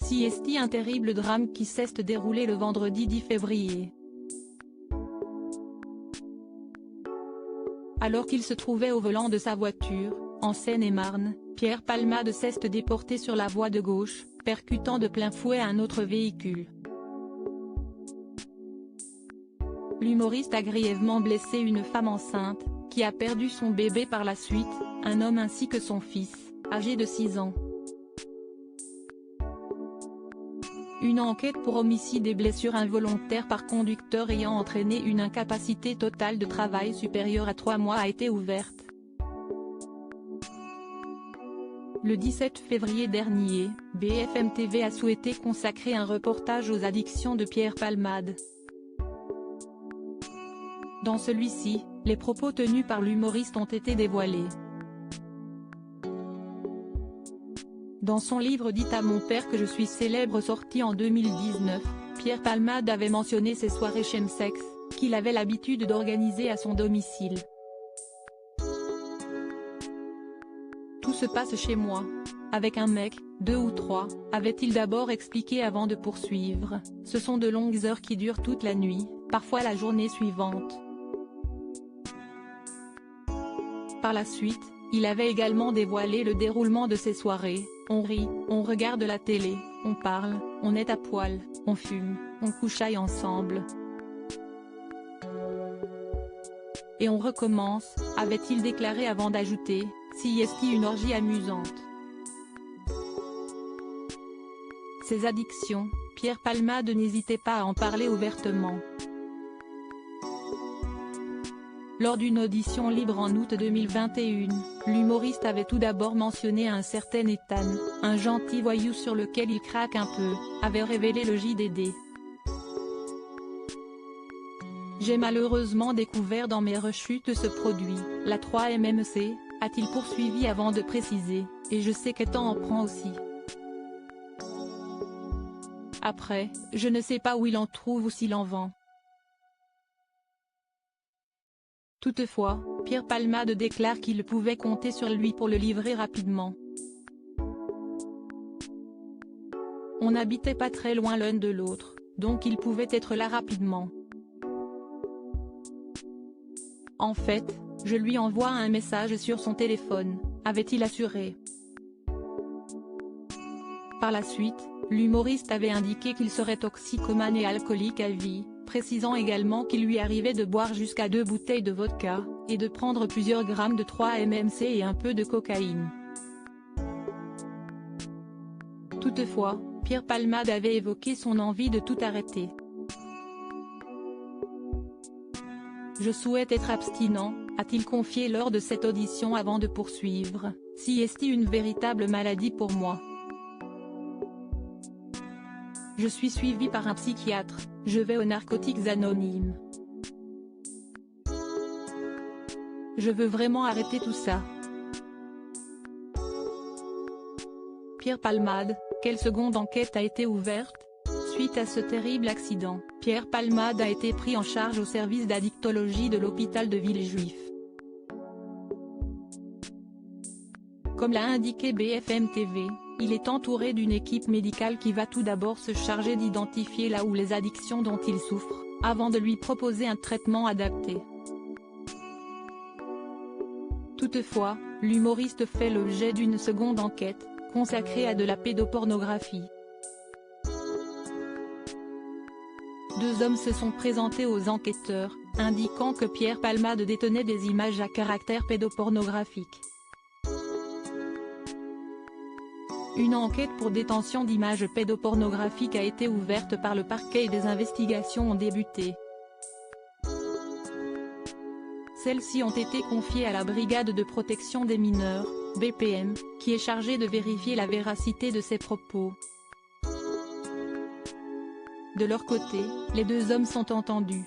CST. Un terrible drame qui s'est déroulé le vendredi 10 février. Alors qu'il se trouvait au volant de sa voiture, en Seine-et-Marne, Pierre Palmade s'est déporté sur la voie de gauche, percutant de plein fouet un autre véhicule. L'humoriste a grièvement blessé une femme enceinte, qui a perdu son bébé par la suite, un homme ainsi que son fils, âgé de 6 ans. Une enquête pour homicide et blessure involontaire par conducteur ayant entraîné une incapacité totale de travail supérieure à 3 mois a été ouverte. Le 17 février dernier, BFM TV a souhaité consacrer un reportage aux addictions de Pierre Palmade. Dans celui-ci, les propos tenus par l'humoriste ont été dévoilés. Dans son livre « Dites à mon père que je suis célèbre » sorti en 2019, Pierre Palmade avait mentionné ses soirées chemsex, qu'il avait l'habitude d'organiser à son domicile. Tout se passe chez moi. Avec un mec, 2 ou 3, avait-il d'abord expliqué avant de poursuivre. Ce sont de longues heures qui durent toute la nuit, parfois la journée suivante. Par la suite, il avait également dévoilé le déroulement de ces soirées. On rit, on regarde la télé, on parle, on est à poil, on fume, on couchaille ensemble. Et on recommence, avait-il déclaré avant d'ajouter, si est-ce une orgie amusante. Ses addictions, Pierre Palmade n'hésitait pas à en parler ouvertement. Lors d'une audition libre en août 2021, l'humoriste avait tout d'abord mentionné un certain Ethan, un gentil voyou sur lequel il craque un peu, avait révélé le JDD. J'ai malheureusement découvert dans mes rechutes ce produit, la 3-MMC, a-t-il poursuivi avant de préciser, et je sais qu'Ethan en prend aussi. Après, je ne sais pas où il en trouve ou s'il en vend. Toutefois, Pierre Palmade déclare qu'il pouvait compter sur lui pour le livrer rapidement. On n'habitait pas très loin l'un de l'autre, donc il pouvait être là rapidement. En fait, je lui envoie un message sur son téléphone, avait-il assuré. Par la suite, l'humoriste avait indiqué qu'il serait toxicomane et alcoolique à vie, précisant également qu'il lui arrivait de boire jusqu'à 2 bouteilles de vodka, et de prendre plusieurs grammes de 3-MMC et un peu de cocaïne. Toutefois, Pierre Palmade avait évoqué son envie de tout arrêter. Je souhaite être abstinent, a-t-il confié lors de cette audition avant de poursuivre, si est une véritable maladie pour moi. Je suis suivi par un psychiatre, je vais aux narcotiques anonymes. Je veux vraiment arrêter tout ça. Pierre Palmade, quelle seconde enquête a été ouverte? Suite à ce terrible accident, Pierre Palmade a été pris en charge au service d'addictologie de l'hôpital de Villejuif. Comme l'a indiqué BFM TV, il est entouré d'une équipe médicale qui va tout d'abord se charger d'identifier là où les addictions dont il souffre, avant de lui proposer un traitement adapté. Toutefois, l'humoriste fait l'objet d'une seconde enquête, consacrée à de la pédopornographie. 2 hommes se sont présentés aux enquêteurs, indiquant que Pierre Palmade détenait des images à caractère pédopornographique. Une enquête pour détention d'images pédopornographiques a été ouverte par le parquet et des investigations ont débuté. Celles-ci ont été confiées à la Brigade de protection des mineurs, BPM, qui est chargée de vérifier la véracité de ces propos. De leur côté, les 2 hommes sont entendus.